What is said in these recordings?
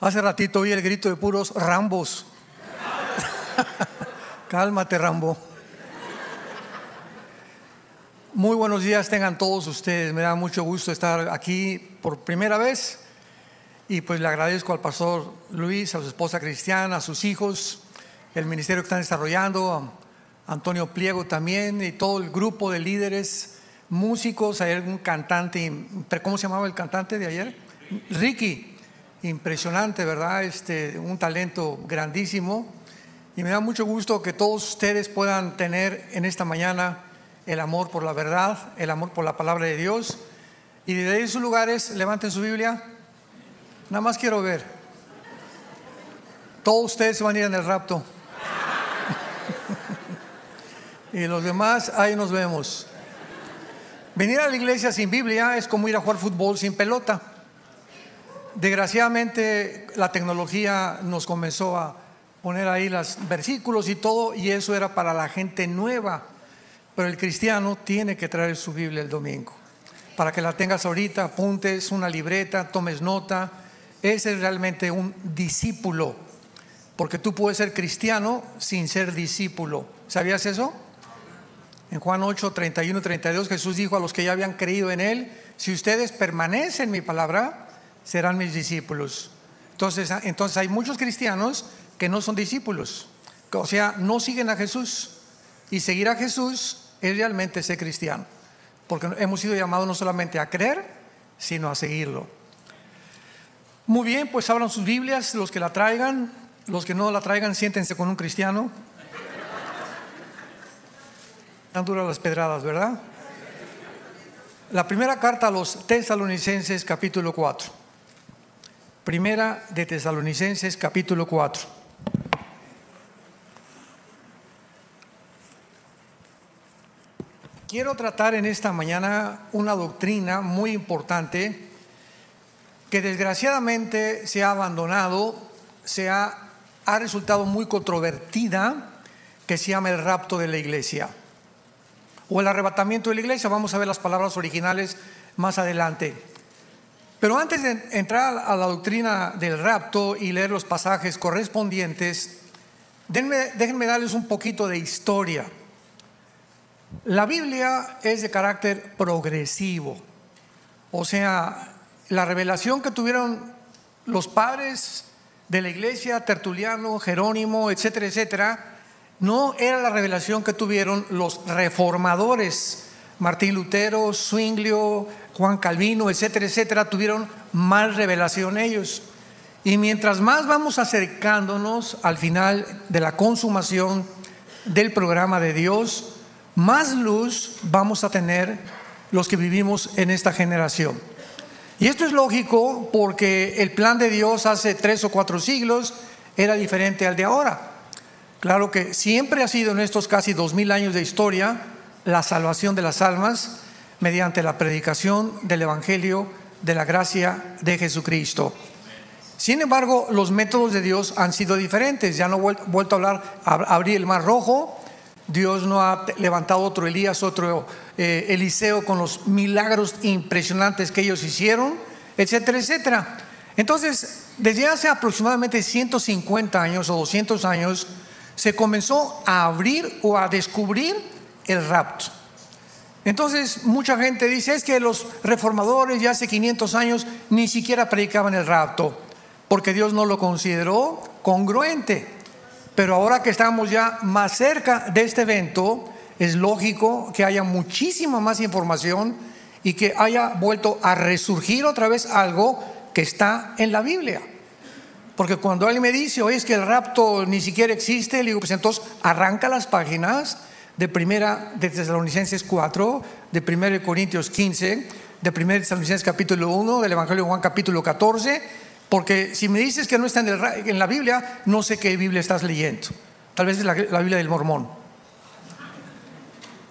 Hace ratito oí el grito de puros Rambos. Cálmate, Rambo. Muy buenos días tengan todos ustedes. Me da mucho gusto estar aquí por primera vez. Y pues le agradezco al pastor Luis, a su esposa Cristiana, a sus hijos, el ministerio que están desarrollando, a Antonio Pliego también, y todo el grupo de líderes, músicos. Hay algún cantante, ¿cómo se llamaba el cantante de ayer? Ricky. Impresionante, ¿verdad? Un talento grandísimo. Y me da mucho gusto que todos ustedes puedan tener en esta mañana el amor por la verdad, el amor por la palabra de Dios. Y desde sus lugares levanten su Biblia. Nada más quiero ver. Todos ustedes se van a ir en el rapto. Y los demás, ahí nos vemos. Venir a la iglesia sin Biblia es como ir a jugar fútbol sin pelota. Desgraciadamente la tecnología nos comenzó a poner ahí los versículos y todo, y eso era para la gente nueva. Pero el cristiano tiene que traer su Biblia el domingo, para que la tengas ahorita, apuntes una libreta, tomes nota. Ese es realmente un discípulo, porque tú puedes ser cristiano sin ser discípulo. ¿Sabías eso? En Juan 8, 31, 32 Jesús dijo a los que ya habían creído en Él: si ustedes permanecen en mi palabra, serán mis discípulos. Entonces hay muchos cristianos que no son discípulos, o sea, no siguen a Jesús. Y seguir a Jesús es realmente ser cristiano, porque hemos sido llamados no solamente a creer, sino a seguirlo. Muy bien, pues abran sus Biblias, los que la traigan. Los que no la traigan, siéntense con un cristiano. Tan duras las pedradas, ¿verdad? La primera carta a los Tesalonicenses, capítulo 4. Primera de Tesalonicenses, capítulo 4. Quiero tratar en esta mañana una doctrina muy importante que desgraciadamente se ha abandonado, ha resultado muy controvertida, que se llama el rapto de la iglesia o el arrebatamiento de la iglesia. Vamos a ver las palabras originales más adelante. Pero antes de entrar a la doctrina del rapto y leer los pasajes correspondientes, déjenme darles un poquito de historia. La Biblia es de carácter progresivo, o sea, la revelación que tuvieron los padres de la iglesia, Tertuliano, Jerónimo, etcétera, etcétera, no era la revelación que tuvieron los reformadores. Martín Lutero, Zwinglio, Juan Calvino, etcétera, etcétera, tuvieron más revelación ellos. Y mientras más vamos acercándonos al final de la consumación del programa de Dios, más luz vamos a tener los que vivimos en esta generación. Y esto es lógico porque el plan de Dios hace 3 o 4 siglos era diferente al de ahora. Claro que siempre ha sido en estos casi 2000 años de historia la salvación de las almas mediante la predicación del Evangelio de la gracia de Jesucristo. Sin embargo, los métodos de Dios han sido diferentes. Ya no he vuelto a abrir el mar rojo. Dios no ha levantado otro Elías, otro Eliseo con los milagros impresionantes que ellos hicieron, etcétera, etcétera. Entonces, desde hace aproximadamente 150 años o 200 años, se comenzó a abrir o a descubrir el rapto. Entonces mucha gente dice: es que los reformadores ya hace 500 años ni siquiera predicaban el rapto, porque Dios no lo consideró congruente. Pero ahora que estamos ya más cerca de este evento, es lógico que haya muchísima más información y que haya vuelto a resurgir otra vez algo que está en la Biblia. Porque cuando alguien me dice: oye, es que el rapto ni siquiera existe, le digo: pues entonces arranca las páginas de primera de Tesalonicenses 4, de 1 Corintios 15, de 1 Tesalonicenses capítulo 1, del Evangelio de Juan capítulo 14, porque si me dices que no está en la Biblia, no sé qué Biblia estás leyendo. Tal vez es la Biblia del mormón.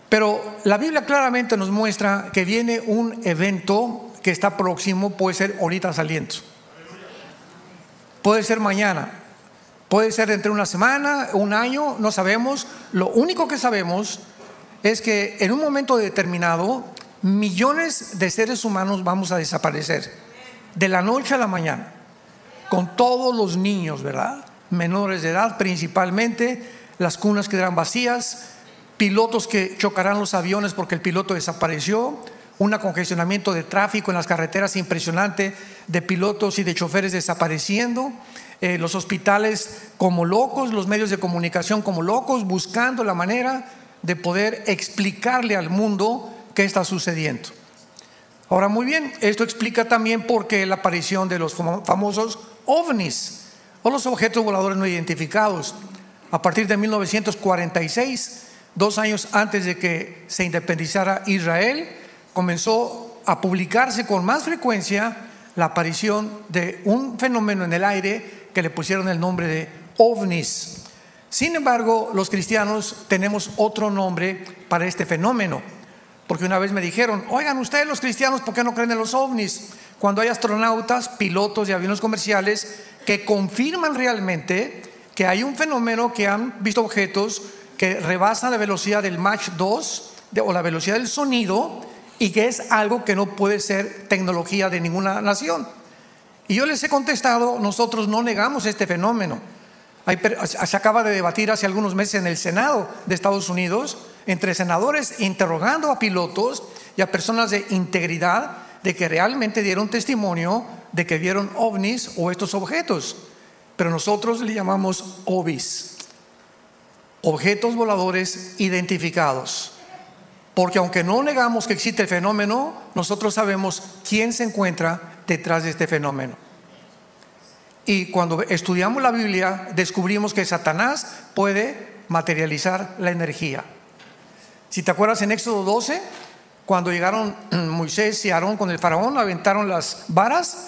Pero la Biblia claramente nos muestra que viene un evento que está próximo. Puede ser ahorita saliendo, puede ser mañana, puede ser dentro de una semana, un año, no sabemos. Lo único que sabemos es que en un momento determinado millones de seres humanos vamos a desaparecer de la noche a la mañana. con todos los niños, ¿verdad? Menores de edad principalmente, las cunas quedarán vacías, pilotos que chocarán los aviones porque el piloto desapareció, un congestionamiento de tráfico en las carreteras impresionante, de pilotos y de choferes desapareciendo, los hospitales como locos, los medios de comunicación como locos, buscando la manera de poder explicarle al mundo qué está sucediendo. Ahora, muy bien, esto explica también por qué la aparición de los famosos ovnis, o los objetos voladores no identificados. A partir de 1946, 2 años antes de que se independizara Israel, comenzó a publicarse con más frecuencia la aparición de un fenómeno en el aire que le pusieron el nombre de ovnis. Sin embargo, los cristianos tenemos otro nombre para este fenómeno, porque una vez me dijeron: oigan, ustedes los cristianos, ¿por qué no creen en los ovnis? Cuando hay astronautas, pilotos de aviones comerciales que confirman realmente que hay un fenómeno, que han visto objetos que rebasan la velocidad del Mach 2 o la velocidad del sonido, y que es algo que no puede ser tecnología de ninguna nación. Y yo les he contestado: nosotros no negamos este fenómeno. Se acaba de debatir hace algunos meses en el Senado de Estados Unidos, entre senadores interrogando a pilotos y a personas de integridad, de que realmente dieron testimonio de que vieron ovnis o estos objetos. Pero nosotros le llamamos OVIs, objetos voladores identificados, porque aunque no negamos que existe el fenómeno, nosotros sabemos quién se encuentra detrás de este fenómeno. Y cuando estudiamos la Biblia, descubrimos que Satanás puede materializar la energía. Si te acuerdas, en Éxodo 12, cuando llegaron Moisés y Aarón con el faraón, aventaron las varas,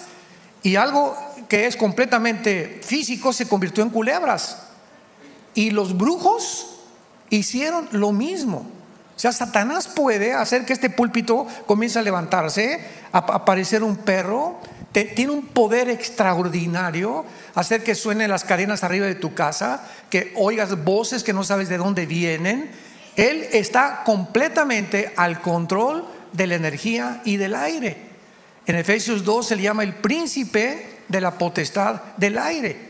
y algo que es completamente físico se convirtió en culebras. Y los brujos hicieron lo mismo. O sea, Satanás puede hacer que este púlpito comience a levantarse, a aparecer un perro. Tiene un poder extraordinario, hacer que suenen las cadenas arriba de tu casa, que oigas voces que no sabes de dónde vienen. Él está completamente al control de la energía y del aire. En Efesios 2 se le llama el príncipe de la potestad del aire.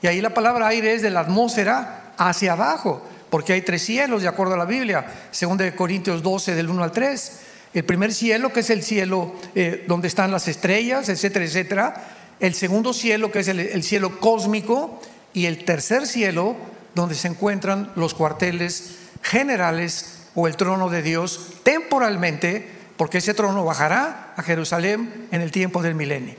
Y ahí la palabra aire es de la atmósfera hacia abajo, porque hay 3 cielos de acuerdo a la Biblia. 2 Corintios 12 del 1 al 3. El primer cielo, que es el cielo donde están las estrellas, etcétera, etcétera. El segundo cielo, que es el cielo cósmico. Y el tercer cielo, donde se encuentran los cuarteles generales o el trono de Dios temporalmente, porque ese trono bajará a Jerusalén en el tiempo del milenio.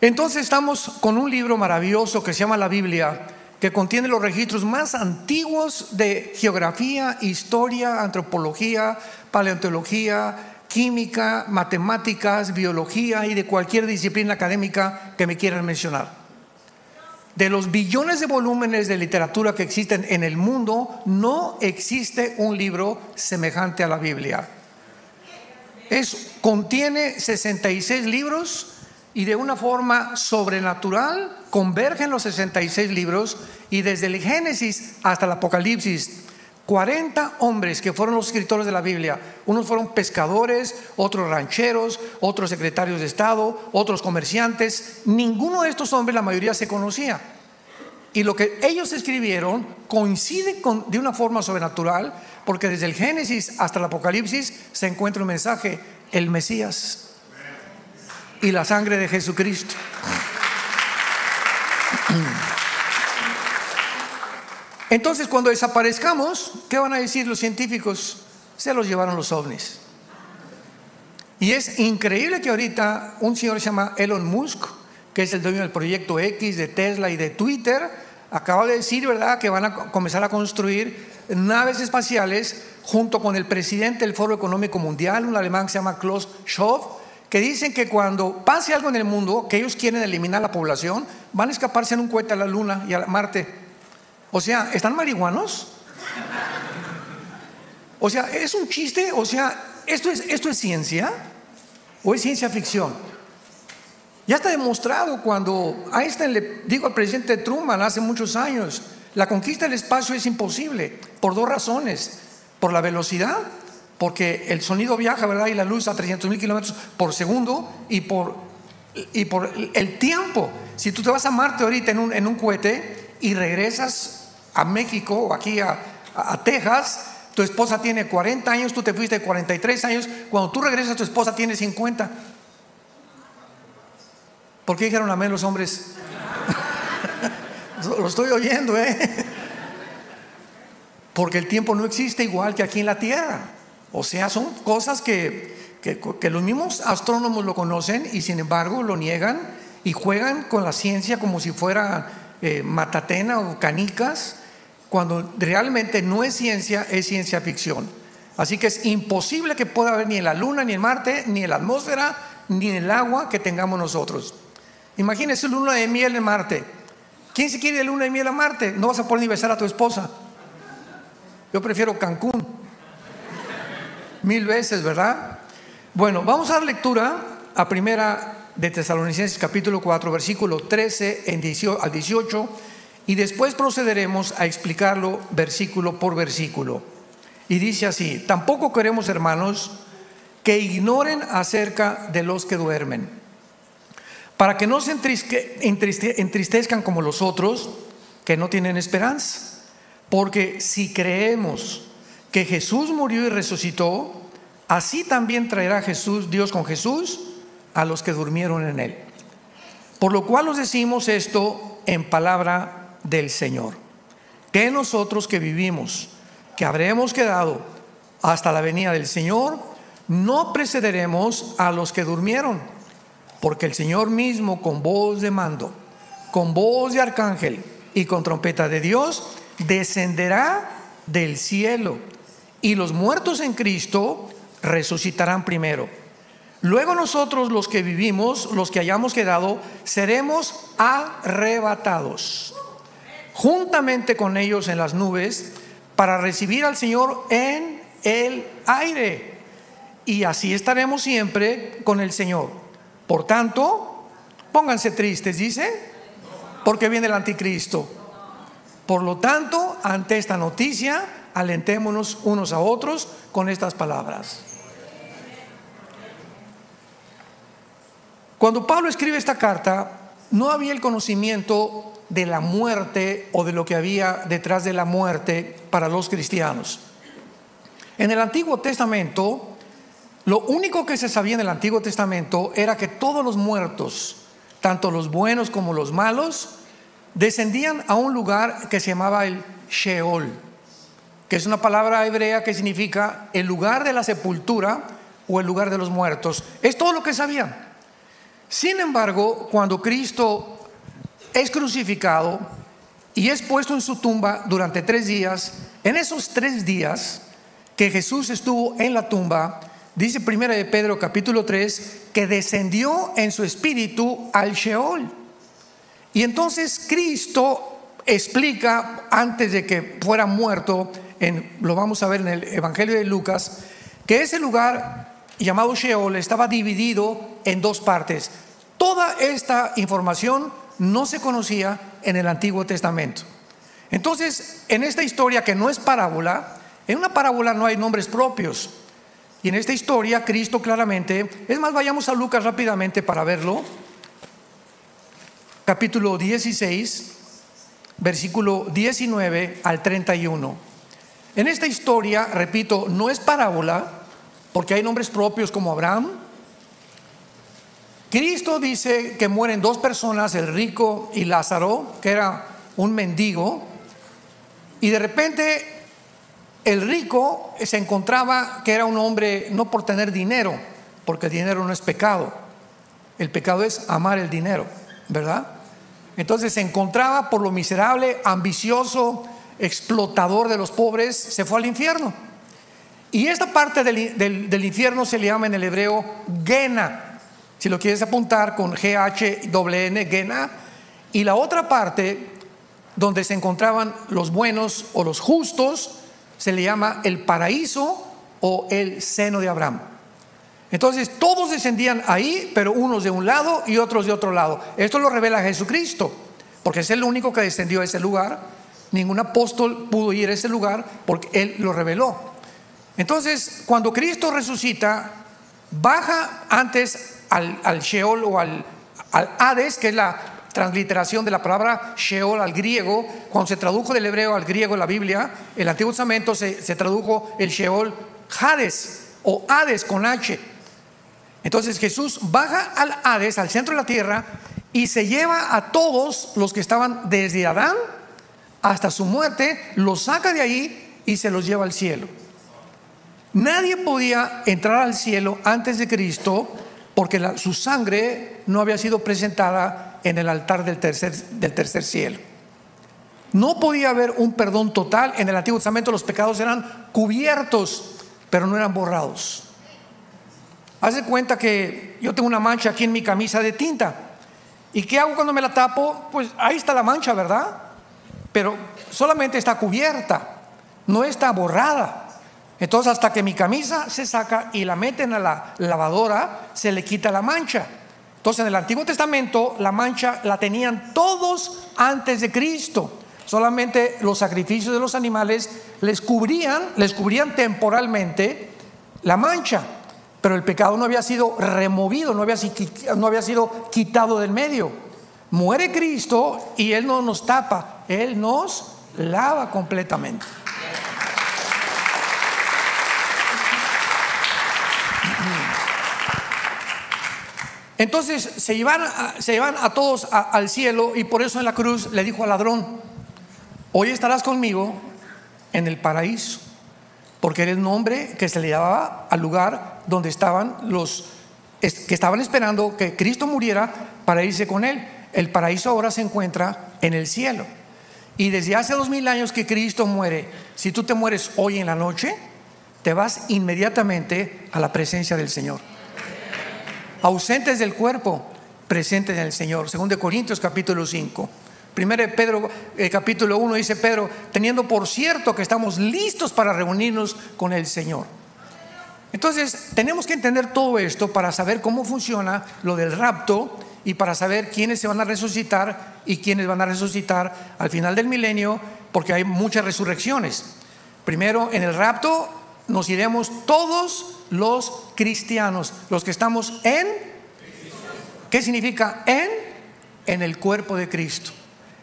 Entonces estamos con un libro maravilloso que se llama la Biblia, que contiene los registros más antiguos de geografía, historia, antropología, paleontología, química, matemáticas, biología y de cualquier disciplina académica que me quieran mencionar. De los billones de volúmenes de literatura que existen en el mundo, no existe un libro semejante a la Biblia. Contiene 66 libros, y de una forma sobrenatural convergen los 66 libros, y desde el Génesis hasta el Apocalipsis, 40 hombres que fueron los escritores de la Biblia. Unos fueron pescadores, otros rancheros, otros secretarios de Estado, otros comerciantes. Ninguno de estos hombres, la mayoría, se conocía. Y lo que ellos escribieron coincide de una forma sobrenatural, porque desde el Génesis hasta el Apocalipsis se encuentra un mensaje: el Mesías y la sangre de Jesucristo. Entonces, cuando desaparezcamos, ¿qué van a decir los científicos? Se los llevaron los ovnis. Y es increíble que ahorita un señor se llama Elon Musk, que es el dueño del proyecto X, de Tesla y de Twitter, acaba de decir, ¿verdad?, que van a comenzar a construir naves espaciales junto con el presidente del Foro Económico Mundial, un alemán que se llama Klaus Schwab, que dicen que cuando pase algo en el mundo, que ellos quieren eliminar la población, van a escaparse en un cohete a la Luna y a Marte. O sea, ¿están marihuanos? O sea, ¿es un chiste? O sea, ¿esto es ciencia o es ciencia ficción? Ya está demostrado. Cuando Einstein le dijo al presidente Truman hace muchos años: la conquista del espacio es imposible, por 2 razones: por la velocidad, porque el sonido viaja, ¿verdad?, y la luz a 300,000 kilómetros por segundo, y por y por el tiempo. Si tú te vas a Marte ahorita en un cohete y regresas a México o aquí a Texas, tu esposa tiene 40 años, tú te fuiste de 43 años, cuando tú regresas tu esposa tiene 50. ¿Por qué dijeron amén los hombres? Lo estoy oyendo, porque el tiempo no existe igual que aquí en la tierra. O sea, son cosas que los mismos astrónomos lo conocen y sin embargo lo niegan y juegan con la ciencia como si fuera matatena o canicas, cuando realmente no es ciencia, es ciencia ficción. Así que es imposible que pueda haber ni en la luna, ni en Marte, ni en la atmósfera, ni en el agua que tengamos nosotros. Imagínese luna de miel en Marte. ¿Quién se quiere de luna de miel a Marte? No vas a poder ni besar a tu esposa. Yo prefiero Cancún 1000 veces, ¿verdad? Bueno, vamos a dar lectura a primera de Tesalonicenses capítulo 4 versículo 13 al 18 y después procederemos a explicarlo versículo por versículo. Y dice así: tampoco queremos, hermanos, que ignoren acerca de los que duermen, para que no se entristezcan como los otros que no tienen esperanza. Porque si creemos que Jesús murió y resucitó, así también traerá Dios con Jesús a los que durmieron en él. Por lo cual os decimos esto en palabra del Señor, que nosotros que vivimos, que habremos quedado hasta la venida del Señor, no precederemos a los que durmieron, porque el Señor mismo, con voz de mando, con voz de arcángel y con trompeta de Dios, descenderá del cielo, y los muertos en Cristo resucitarán primero. Luego nosotros, los que vivimos, los que hayamos quedado, seremos arrebatados juntamente con ellos en las nubes para recibir al Señor en el aire, y así estaremos siempre con el Señor. Por tanto, pónganse tristes, dice, porque viene el anticristo. Por lo tanto, ante esta noticia, alentémonos unos a otros con estas palabras. Cuando Pablo escribe esta carta, no había el conocimiento de la muerte o de lo que había detrás de la muerte para los cristianos. En el Antiguo Testamento, lo único que se sabía en el Antiguo Testamento era que todos los muertos, tanto los buenos como los malos, descendían a un lugar que se llamaba el Sheol, que es una palabra hebrea que significa el lugar de la sepultura o el lugar de los muertos. Es todo lo que sabían. Sin embargo, cuando Cristo es crucificado y es puesto en su tumba durante 3 días, en esos 3 días que Jesús estuvo en la tumba, dice primera de Pedro capítulo 3 que descendió en su espíritu al Sheol. Y entonces Cristo explica, antes de que fuera muerto, lo vamos a ver en el Evangelio de Lucas, que ese lugar llamado Sheol estaba dividido en 2 partes. Toda esta información no se conocía en el Antiguo Testamento. Entonces, en esta historia que no es parábola, en una parábola no hay nombres propios, y en esta historia Cristo claramente, es más, vayamos a Lucas rápidamente para verlo. Capítulo 16, versículo 19 al 31. En esta historia, repito, no es parábola, porque hay nombres propios como Abraham. Cristo dice que mueren 2 personas, el rico y Lázaro, que era un mendigo, y de repente el rico se encontraba que era un hombre no por tener dinero, porque el dinero no es pecado, el pecado es amar el dinero, ¿verdad? Entonces se encontraba por lo miserable, ambicioso, explotador de los pobres, se fue al infierno. Y esta parte del infierno se le llama en el hebreo Gena, si lo quieres apuntar con G-H-N, Gena. Y la otra parte donde se encontraban los buenos o los justos se le llama el paraíso o el seno de Abraham. Entonces todos descendían ahí, pero unos de un lado y otros de otro lado. Esto lo revela Jesucristo, porque es el único que descendió a ese lugar. Ningún apóstol pudo ir a ese lugar porque Él lo reveló. Entonces, cuando Cristo resucita, baja antes al Sheol o al Hades, que es la transliteración de la palabra Sheol al griego. Cuando se tradujo del hebreo al griego en la Biblia, el Antiguo Testamento se tradujo el Sheol Hades, o Hades con H. Entonces Jesús baja al Hades, al centro de la tierra, y se lleva a todos los que estaban desde Adán hasta su muerte, los saca de ahí y se los lleva al cielo. Nadie podía entrar al cielo antes de Cristo, porque su sangre no había sido presentada en el altar del tercer cielo. No podía haber un perdón total. En el Antiguo Testamento los pecados eran cubiertos, pero no eran borrados. Haz de cuenta que yo tengo una mancha aquí en mi camisa de tinta. ¿Y qué hago cuando me la tapo? Pues ahí está la mancha, ¿verdad? Pero solamente está cubierta, no está borrada. Entonces, hasta que mi camisa se saca y la meten a la lavadora, se le quita la mancha. Entonces, en el Antiguo Testamento la mancha la tenían todos antes de Cristo. Solamente los sacrificios de los animales les cubrían temporalmente la mancha, pero el pecado no había sido removido, no había sido quitado del medio. Muere Cristo y Él no nos tapa, Él nos lava completamente. Entonces se llevan a todos al cielo, y por eso en la cruz le dijo al ladrón: hoy estarás conmigo en el paraíso, porque era el nombre que se le daba al lugar donde estaban los que estaban esperando que Cristo muriera para irse con Él. El paraíso ahora se encuentra en el cielo, y desde hace 2000 años que Cristo muere, si tú te mueres hoy en la noche, te vas inmediatamente a la presencia del Señor. Ausentes del cuerpo, presentes en el Señor. 2 Corintios capítulo 5. 1 Pedro capítulo 1 dice Pedro: teniendo por cierto que estamos listos para reunirnos con el Señor. Entonces tenemos que entender todo esto para saber cómo funciona lo del rapto, y para saber quiénes se van a resucitar y quiénes van a resucitar al final del milenio, porque hay muchas resurrecciones. Primero, en el rapto nos iremos todos los cristianos, los que estamos en, ¿qué significa en el cuerpo de Cristo?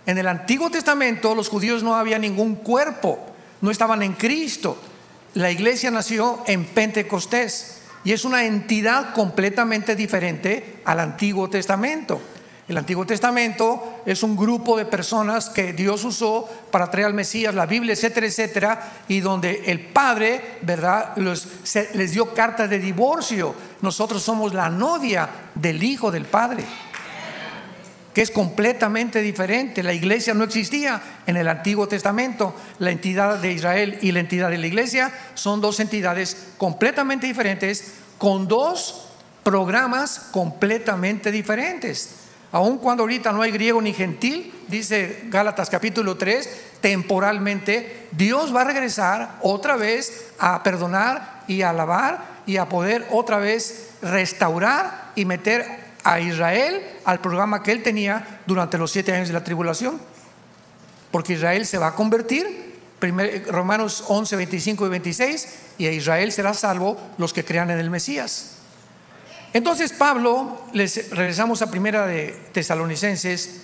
En el Antiguo Testamento los judíos no había ningún cuerpo, no estaban en Cristo. La iglesia nació en Pentecostés y es una entidad completamente diferente al Antiguo Testamento. El Antiguo Testamento es un grupo de personas que Dios usó para traer al Mesías, la Biblia, etcétera, etcétera, y donde el Padre, ¿verdad?, les dio carta de divorcio. Nosotros somos la novia del Hijo del Padre, que es completamente diferente. La iglesia no existía en el Antiguo Testamento. La entidad de Israel y la entidad de la iglesia son dos entidades completamente diferentes, con dos programas completamente diferentes. Aun cuando ahorita no hay griego ni gentil, dice Gálatas capítulo 3, temporalmente Dios va a regresar otra vez a perdonar y a alabar y a poder otra vez restaurar y meter a Israel al programa que Él tenía durante los 7 años de la tribulación, porque Israel se va a convertir, Romanos 11, 25 y 26, y a Israel será salvo los que crean en el Mesías. Entonces Pablo, regresamos a primera de Tesalonicenses,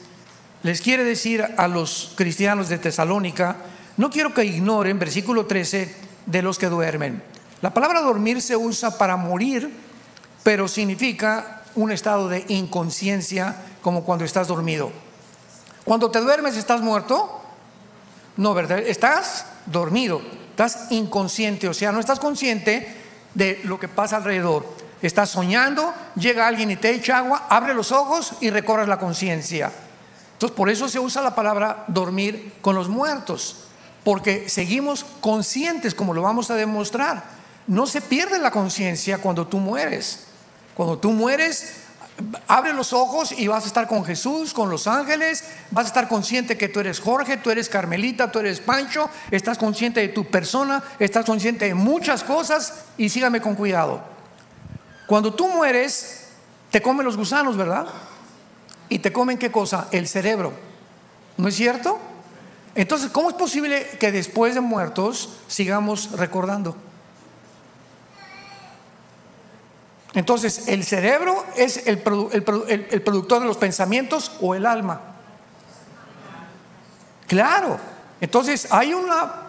les quiere decir a los cristianos de Tesalónica: no quiero que ignoren, versículo 13, de los que duermen. La palabra dormir se usa para morir, pero significa un estado de inconsciencia, como cuando estás dormido. Cuando te duermes, ¿estás muerto? No, ¿verdad? Estás dormido, estás inconsciente, o sea, no estás consciente de lo que pasa alrededor. Estás soñando, llega alguien y te echa agua, abre los ojos y recobras la conciencia. Entonces, por eso se usa la palabra dormir con los muertos, porque seguimos conscientes, como lo vamos a demostrar. No se pierde la conciencia cuando tú mueres. Cuando tú mueres, abre los ojos y vas a estar con Jesús, con los ángeles. Vas a estar consciente que tú eres Jorge, tú eres Carmelita, tú eres Pancho. Estás consciente de tu persona, estás consciente de muchas cosas. Y sígame con cuidado. Cuando tú mueres, te comen los gusanos, ¿verdad? Y te comen ¿qué cosa? El cerebro. ¿No es cierto? Entonces, ¿cómo es posible que después de muertos sigamos recordando? Entonces, ¿el cerebro es el productor de los pensamientos o el alma? Claro. Entonces, hay una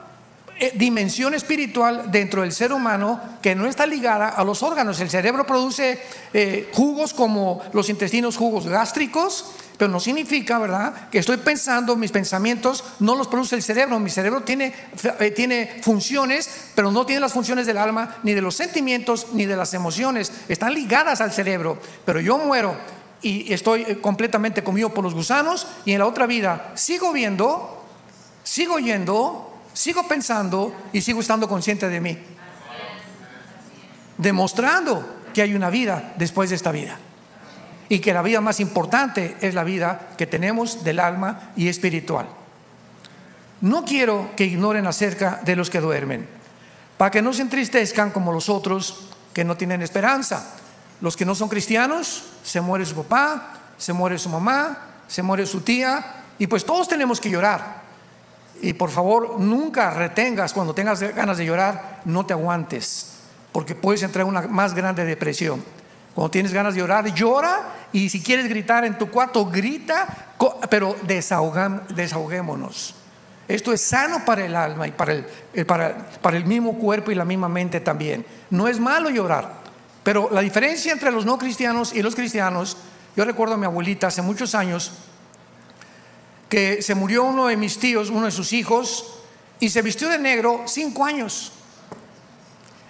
dimensión espiritual dentro del ser humano que no está ligada a los órganos. El cerebro produce jugos como los intestinos, jugos gástricos, pero no significa, ¿verdad?, que estoy pensando, mis pensamientos no los produce el cerebro. Mi cerebro tiene funciones, pero no tiene las funciones del alma, ni de los sentimientos, ni de las emociones. Están ligadas al cerebro, pero yo muero y estoy completamente comido por los gusanos, y en la otra vida sigo viendo, sigo oyendo, sigo pensando y sigo estando consciente de mí, demostrando que hay una vida después de esta vida, y que la vida más importante es la vida que tenemos del alma y espiritual. No quiero que ignoren acerca de los que duermen, para que no se entristezcan como los otros que no tienen esperanza. Los que no son cristianos, se muere su papá, se muere su mamá, se muere su tía, y pues todos tenemos que llorar. Y por favor, nunca retengas. Cuando tengas ganas de llorar, no te aguantes, porque puedes entrar en una más grande depresión. Cuando tienes ganas de llorar, llora, y si quieres gritar en tu cuarto, grita, pero desahoguémonos. Esto es sano para el alma y para el mismo cuerpo y la misma mente también. No es malo llorar, pero la diferencia entre los no cristianos y los cristianos, yo recuerdo a mi abuelita hace muchos años, que se murió uno de mis tíos, uno de sus hijos, y se vistió de negro 5 años.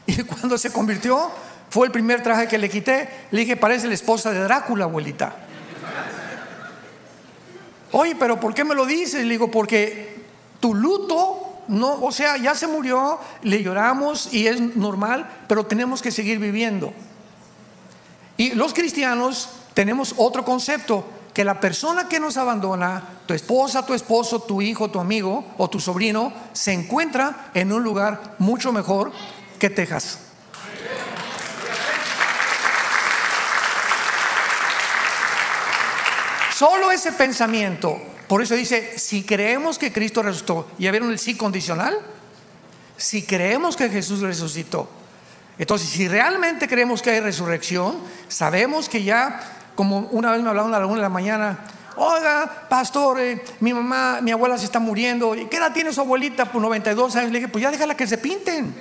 Y cuando se convirtió, fue el primer traje que le quité. Le dije: parece la esposa de Drácula, abuelita. Oye, pero ¿por qué me lo dices? Le digo: porque tu luto, no, o sea, ya se murió, le lloramos y es normal, pero tenemos que seguir viviendo. Y los cristianos tenemos otro concepto, que la persona que nos abandona, tu esposa, tu esposo, tu hijo, tu amigo o tu sobrino, se encuentra en un lugar mucho mejor que Texas. Solo ese pensamiento. Por eso dice: si creemos que Cristo resucitó. ¿Ya vieron el sí condicional? Si creemos que Jesús resucitó. Entonces, si realmente creemos que hay resurrección, sabemos que ya, como una vez me hablaron a la 1 de la mañana: oiga, pastor, mi abuela se está muriendo. ¿Qué edad tiene su abuelita? Pues 92 años. Le dije: pues ya déjala que se pinten.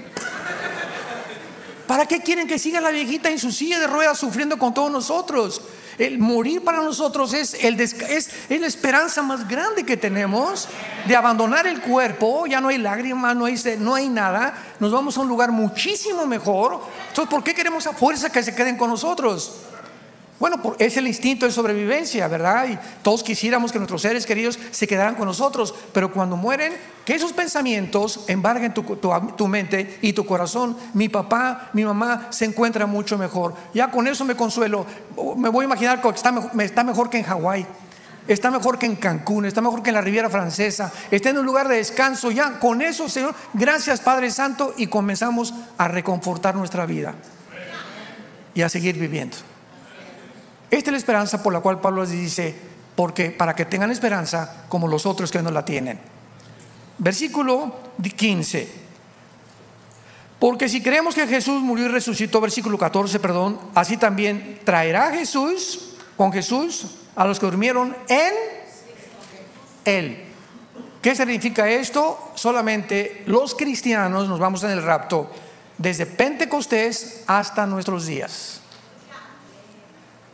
¿Para qué quieren que siga la viejita en su silla de ruedas sufriendo con todos nosotros? El morir para nosotros es la esperanza más grande que tenemos de abandonar el cuerpo. Ya no hay lágrimas, no hay nada. Nos vamos a un lugar muchísimo mejor. Entonces, ¿por qué queremos a fuerza que se queden con nosotros? Bueno, es el instinto de sobrevivencia, ¿verdad? Y todos quisiéramos que nuestros seres queridos se quedaran con nosotros, pero cuando mueren, que esos pensamientos embarguen tu mente y tu corazón. Mi papá, mi mamá se encuentran mucho mejor. Ya con eso me consuelo. Me voy a imaginar que está mejor que en Hawái, está mejor que en Cancún, está mejor que en la Riviera Francesa, está en un lugar de descanso. Ya con eso, Señor, gracias Padre Santo, y comenzamos a reconfortar nuestra vida y a seguir viviendo. Esta es la esperanza por la cual Pablo les dice: porque para que tengan esperanza como los otros que no la tienen. Versículo 15. Porque si creemos que Jesús murió y resucitó, versículo 14, perdón, así también traerá con Jesús a los que durmieron en Él. ¿Qué significa esto? Solamente los cristianos nos vamos en el rapto desde Pentecostés hasta nuestros días.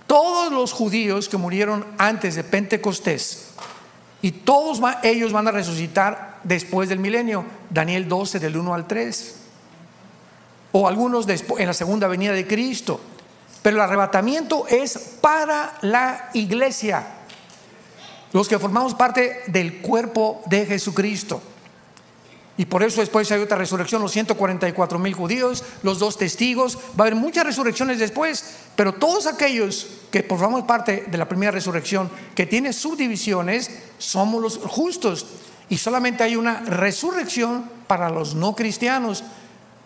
Todos los judíos que murieron antes de Pentecostés, y todos ellos van a resucitar después del milenio. Daniel 12 del 1 al 3, o algunos en la segunda venida de Cristo. Pero el arrebatamiento es para la iglesia, los que formamos parte del cuerpo de Jesucristo. Y por eso después hay otra resurrección, los 144,000 judíos, los 2 testigos. Va a haber muchas resurrecciones después, pero todos aquellos que formamos parte de la primera resurrección, que tiene subdivisiones, somos los justos. Y solamente hay una resurrección para los no cristianos: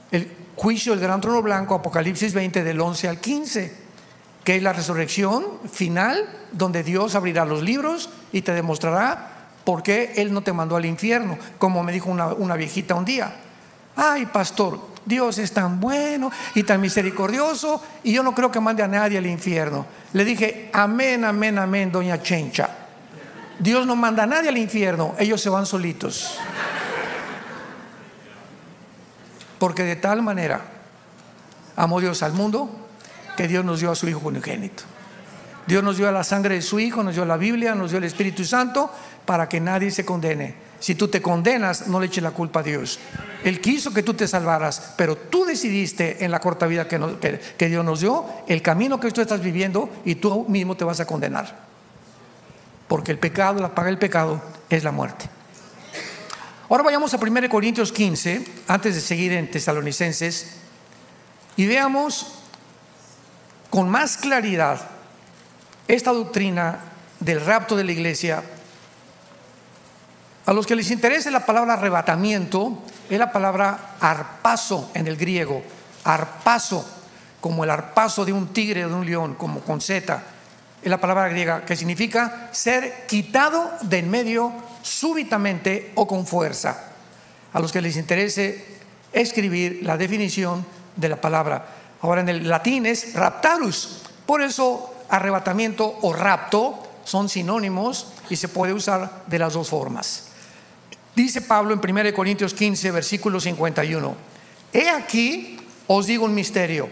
el juicio del gran trono blanco, Apocalipsis 20 del 11 al 15, que es la resurrección final, donde Dios abrirá los libros y te demostrará por qué Él no te mandó al infierno. Como me dijo una viejita un día: ay, pastor, Dios es tan bueno y tan misericordioso y yo no creo que mande a nadie al infierno. Le dije, amén, amén, amén, doña Chencha. Dios no manda a nadie al infierno, ellos se van solitos. Porque de tal manera amó Dios al mundo que Dios nos dio a su Hijo unigénito. Dios nos dio la sangre de su Hijo, nos dio la Biblia, nos dio el Espíritu Santo para que nadie se condene. Si tú te condenas, no le eches la culpa a Dios. Él quiso que tú te salvaras, pero tú decidiste en la corta vida que Dios nos dio, el camino que tú estás viviendo, y tú mismo te vas a condenar. Porque el pecado, la paga del pecado es la muerte. Ahora vayamos a 1 Corintios 15, antes de seguir en Tesalonicenses, y veamos con más claridad esta doctrina del rapto de la iglesia. A los que les interese la palabra arrebatamiento, es la palabra arpazo en el griego. Arpazo, como el arpazo de un tigre o de un león, como con Z. Es la palabra griega que significa ser quitado de en medio súbitamente o con fuerza. A los que les interese escribir la definición de la palabra. Ahora en el latín es raptarus. Por eso arrebatamiento o rapto son sinónimos y se puede usar de las dos formas. Dice Pablo en 1 Corintios 15, versículo 51: he aquí os digo un misterio.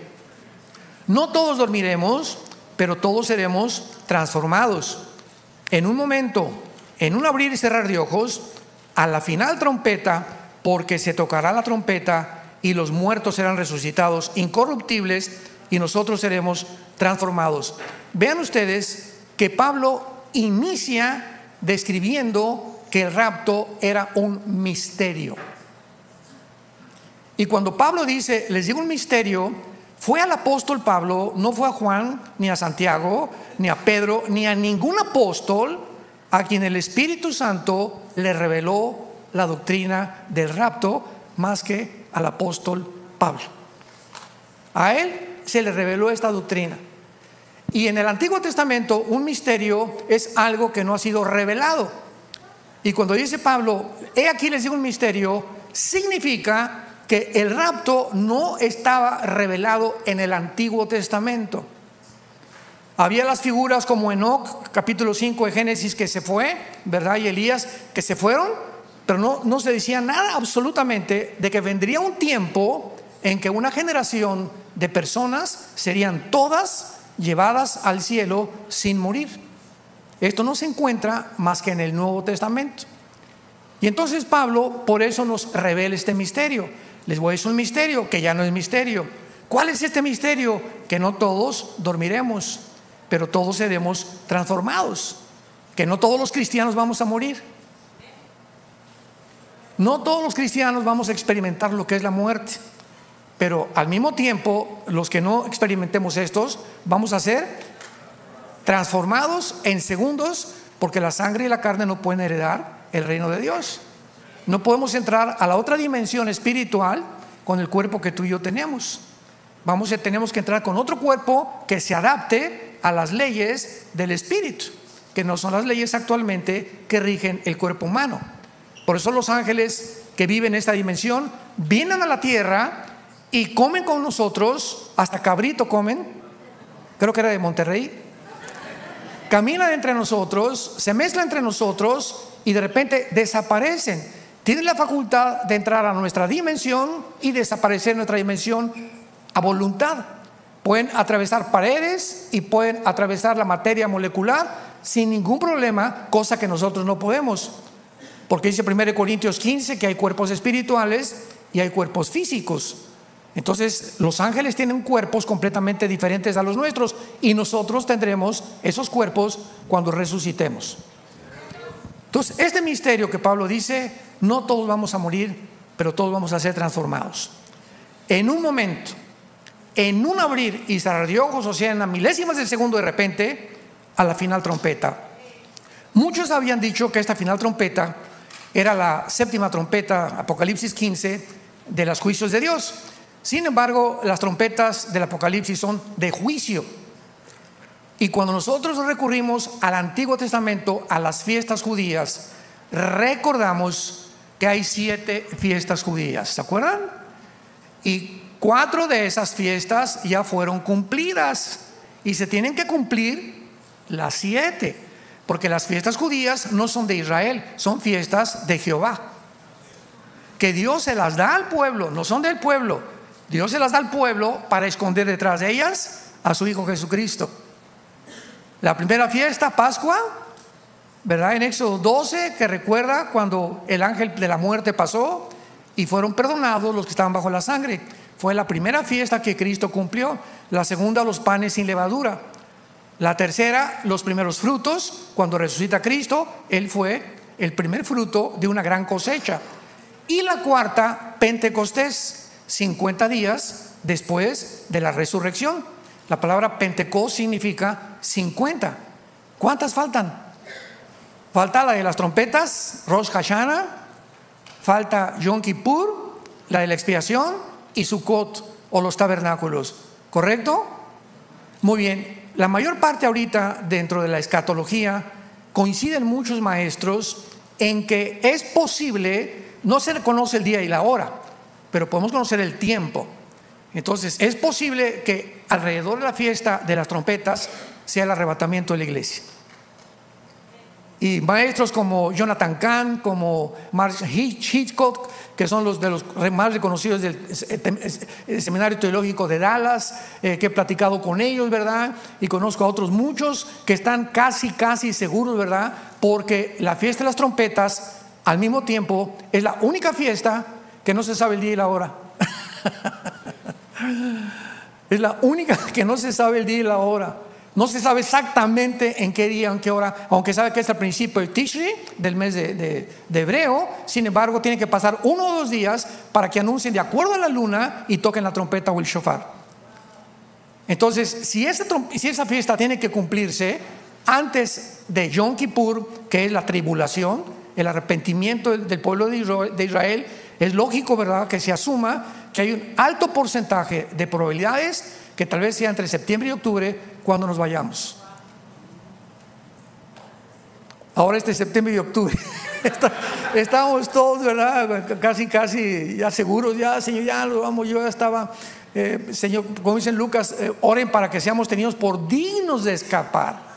No todos dormiremos, pero todos seremos transformados. En un momento, en un abrir y cerrar de ojos, a la final trompeta, porque se tocará la trompeta y los muertos serán resucitados incorruptibles y nosotros seremos transformados. Vean ustedes que Pablo inicia describiendo que el rapto era un misterio. Y cuando Pablo dice, les digo un misterio, fue al apóstol Pablo, no fue a Juan, ni a Santiago, ni a Pedro, ni a ningún apóstol a quien el Espíritu Santo le reveló la doctrina del rapto más que al apóstol Pablo. A él se le reveló esta doctrina. Y en el Antiguo Testamento un misterio es algo que no ha sido revelado. Y cuando dice Pablo, he aquí les digo un misterio, significa que el rapto no estaba revelado en el Antiguo Testamento. Había las figuras como Enoc, capítulo 5 de Génesis, que se fue, ¿verdad? Y Elías, que se fueron, pero no se decía nada absolutamente de que vendría un tiempo en que una generación de personas serían todas llevadas al cielo sin morir. Esto no se encuentra más que en el Nuevo Testamento. Y entonces Pablo por eso nos revela este misterio. Les voy a decir un misterio que ya no es misterio. ¿Cuál es este misterio? Que no todos dormiremos, pero todos seremos transformados. Que no todos los cristianos vamos a morir. No todos los cristianos vamos a experimentar lo que es la muerte. Pero al mismo tiempo, los que no experimentemos estos, vamos a ser transformados en segundos, porque la sangre y la carne no pueden heredar el reino de Dios. No podemos entrar a la otra dimensión espiritual con el cuerpo que tú y yo tenemos. Tenemos que entrar con otro cuerpo que se adapte a las leyes del espíritu, que no son las leyes actualmente que rigen el cuerpo humano. Por eso los ángeles que viven en esta dimensión vienen a la tierra y comen con nosotros, hasta cabrito comen, creo que era de Monterrey. Caminan entre nosotros, se mezclan entre nosotros y de repente desaparecen. Tienen la facultad de entrar a nuestra dimensión y desaparecer en nuestra dimensión a voluntad. Pueden atravesar paredes y pueden atravesar la materia molecular sin ningún problema, cosa que nosotros no podemos. Porque dice 1 Corintios 15 que hay cuerpos espirituales y hay cuerpos físicos. Entonces los ángeles tienen cuerpos completamente diferentes a los nuestros y nosotros tendremos esos cuerpos cuando resucitemos. Entonces este misterio que Pablo dice, no todos vamos a morir, pero todos vamos a ser transformados. En un momento, en un abrir y cerrar de ojos, o sea en las milésimas de segundo, de repente, a la final trompeta. Muchos habían dicho que esta final trompeta era la séptima trompeta, Apocalipsis 15, de los juicios de Dios. Sin embargo, las trompetas del Apocalipsis son de juicio. Y cuando nosotros recurrimos al Antiguo Testamento, a las fiestas judías, recordamos que hay 7 fiestas judías. ¿Se acuerdan? Y 4 de esas fiestas ya fueron cumplidas. Y se tienen que cumplir las 7. Porque las fiestas judías no son de Israel, son fiestas de Jehová. Que Dios se las da al pueblo, no son del pueblo. Dios se las da al pueblo para esconder detrás de ellas a su Hijo Jesucristo. La primera fiesta, Pascua, ¿verdad? En Éxodo 12, que recuerda cuando el ángel de la muerte pasó y fueron perdonados los que estaban bajo la sangre. Fue la primera fiesta que Cristo cumplió. La segunda, los panes sin levadura. La tercera, los primeros frutos. Cuando resucita Cristo, Él fue el primer fruto de una gran cosecha. Y la cuarta, Pentecostés, 50 días después de la resurrección. La palabra Pentecostés significa 50. ¿Cuántas faltan? Falta la de las trompetas, Rosh Hashanah. Falta Yom Kippur, la de la expiación, y Sukkot, o los tabernáculos. ¿Correcto? Muy bien. La mayor parte ahorita dentro de la escatología coinciden muchos maestros en que es posible, no se conoce el día y la hora, pero podemos conocer el tiempo. Entonces es posible que alrededor de la fiesta de las trompetas sea el arrebatamiento de la iglesia. Y maestros como Jonathan Cahn, como Mark Hitchcock, que son los de los más reconocidos del Seminario Teológico de Dallas, que he platicado con ellos, ¿verdad? Y conozco a otros muchos que están casi seguros, ¿verdad? Porque la fiesta de las trompetas, al mismo tiempo, es la única fiesta que no se sabe el día y la hora. Es la única que no se sabe el día y la hora. No se sabe exactamente en qué día, en qué hora, aunque sabe que es el principio de Tishri, del mes de hebreo. Sin embargo, tiene que pasar 1 o 2 días para que anuncien de acuerdo a la luna y toquen la trompeta o el shofar. Entonces, si esa fiesta tiene que cumplirse antes de Yom Kippur, que es la tribulación, el arrepentimiento del pueblo de Israel, es lógico, ¿verdad?, que se asuma que hay un alto porcentaje de probabilidades que tal vez sea entre septiembre y octubre cuando nos vayamos. Ahora septiembre y octubre estamos todos, ¿verdad?, casi ya seguros, ya Señor, ya lo vamos. Yo ya estaba, Señor, como dice en Lucas, oren para que seamos tenidos por dignos de escapar.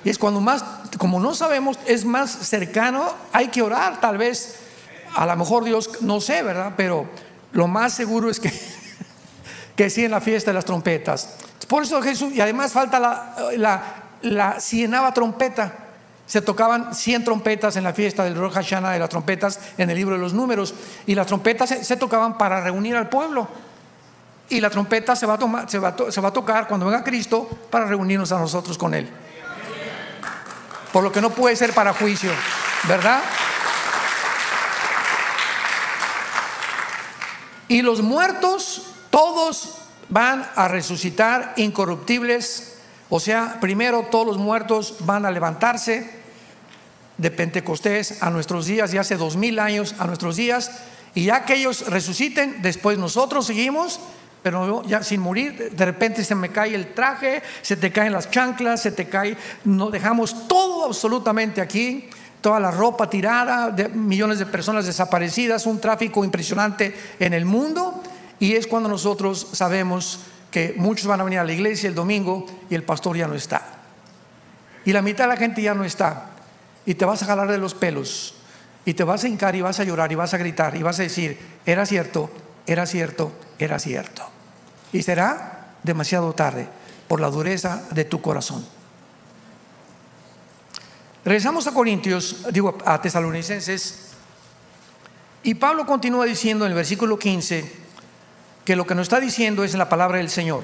Y es cuando más, como no sabemos, es más cercano, hay que orar. Tal vez, a lo mejor Dios, no sé, ¿verdad?, pero lo más seguro es que sí, en la fiesta de las trompetas. Por eso Jesús, y además falta la 100ª trompeta. Se tocaban 100 trompetas en la fiesta del Rosh Hashanah de las trompetas en el libro de los números, y las trompetas se tocaban para reunir al pueblo, y la trompeta se va a tocar cuando venga Cristo para reunirnos a nosotros con Él. Por lo que no puede ser para juicio, ¿verdad? Y los muertos todos van a resucitar incorruptibles. O sea, primero todos los muertos van a levantarse de Pentecostés a nuestros días, y hace 2000 años a nuestros días, y ya que ellos resuciten, después nosotros seguimos, pero ya sin morir. De repente se me cae el traje, se te caen las chanclas, se te cae, no dejamos todo absolutamente aquí, toda la ropa tirada, de millones de personas desaparecidas, un tráfico impresionante en el mundo. Y es cuando nosotros sabemos que muchos van a venir a la iglesia el domingo y el pastor ya no está, y la mitad de la gente ya no está, y te vas a jalar de los pelos, y te vas a hincar, y vas a llorar, y vas a gritar, y vas a decir: era cierto, era cierto, era cierto. Y será demasiado tarde por la dureza de tu corazón. Regresamos a Tesalonicenses, y Pablo continúa diciendo en el versículo 15 que lo que nos está diciendo es la palabra del Señor,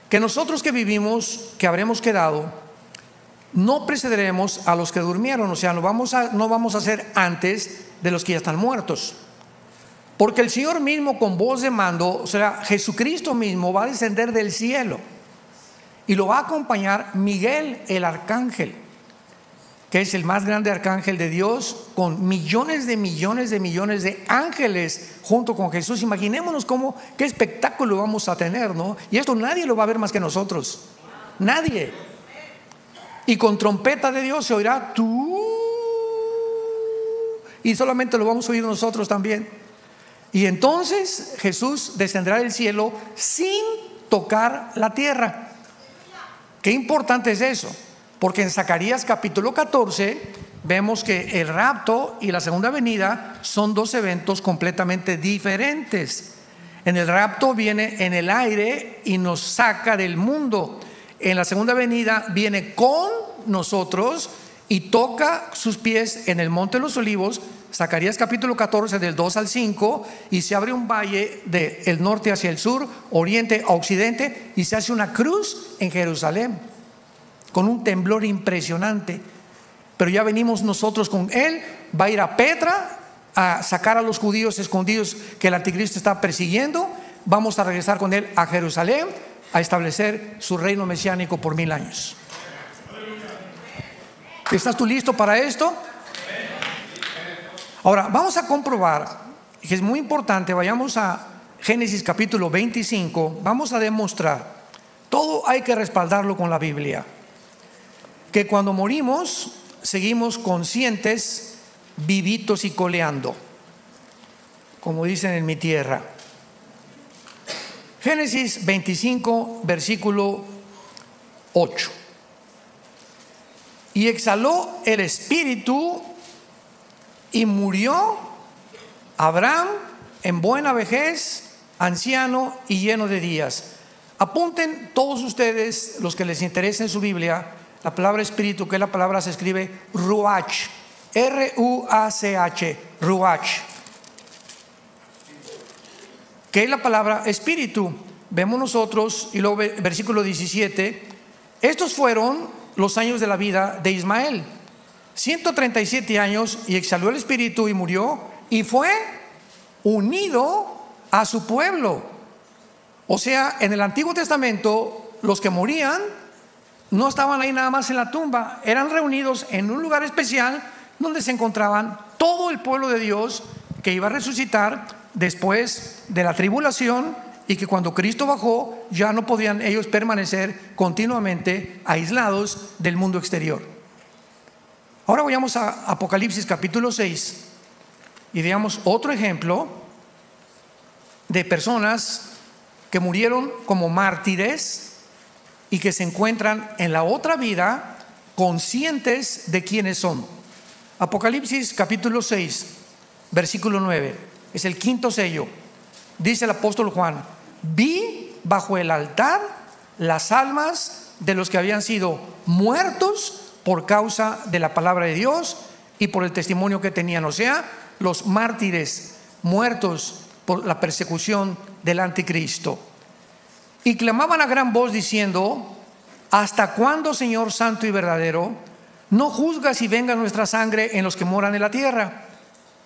que nosotros que vivimos, que habremos quedado, no precederemos a los que durmieron. O sea, no vamos a ser antes de los que ya están muertos, porque el Señor mismo, con voz de mando, o sea, Jesucristo mismo, va a descender del cielo, y lo va a acompañar Miguel, el arcángel, que es el más grande arcángel de Dios, con millones de ángeles junto con Jesús. Imaginémonos qué espectáculo vamos a tener, ¿no? Y esto nadie lo va a ver más que nosotros, nadie. Y con trompeta de Dios se oirá tú, y solamente lo vamos a oír nosotros también. Y entonces Jesús descenderá del cielo sin tocar la tierra. Qué importante es eso, porque en Zacarías capítulo 14 vemos que el rapto y la segunda venida son dos eventos completamente diferentes. En el rapto viene en el aire y nos saca del mundo. En la segunda venida viene con nosotros y toca sus pies en el monte de los olivos. Zacarías capítulo 14 del 2 al 5, y se abre un valle del norte hacia el sur, oriente a occidente, y se hace una cruz en Jerusalén con un temblor impresionante. Pero ya venimos nosotros con él. Va a ir a Petra a sacar a los judíos escondidos que el anticristo está persiguiendo. Vamos a regresar con él a Jerusalén a establecer su reino mesiánico por 1000 años. ¿Estás tú listo para esto? Ahora vamos a comprobar, que es muy importante. Vayamos a Génesis capítulo 25. Vamos a demostrar, todo hay que respaldarlo con la Biblia, que cuando morimos seguimos conscientes, vivitos y coleando, como dicen en mi tierra. Génesis 25 versículo 8. Y exhaló el espíritu y murió Abraham en buena vejez, anciano y lleno de días. Apunten todos ustedes, los que les interesa en su Biblia, la palabra espíritu, que la palabra se escribe ruach, R-U-A-C-H, ruach, que es la palabra espíritu. Vemos nosotros, y luego versículo 17, estos fueron los años de la vida de Ismael, 137 años, y exhaló el espíritu y murió, y fue unido a su pueblo. O sea, en el Antiguo Testamento los que morían no estaban ahí nada más en la tumba, eran reunidos en un lugar especial donde se encontraban todo el pueblo de Dios que iba a resucitar después de la tribulación, y que cuando Cristo bajó ya no podían ellos permanecer continuamente aislados del mundo exterior. Ahora vayamos a Apocalipsis capítulo 6 y veamos otro ejemplo de personas que murieron como mártires y que se encuentran en la otra vida conscientes de quiénes son. Apocalipsis capítulo 6 versículo 9, es el quinto sello. Dice el apóstol Juan: vi bajo el altar las almas de los que habían sido muertos por causa de la palabra de Dios y por el testimonio que tenían. O sea, los mártires muertos por la persecución del anticristo. Y clamaban a gran voz diciendo: ¿hasta cuándo, Señor santo y verdadero, no juzgas y venga nuestra sangre en los que moran en la tierra?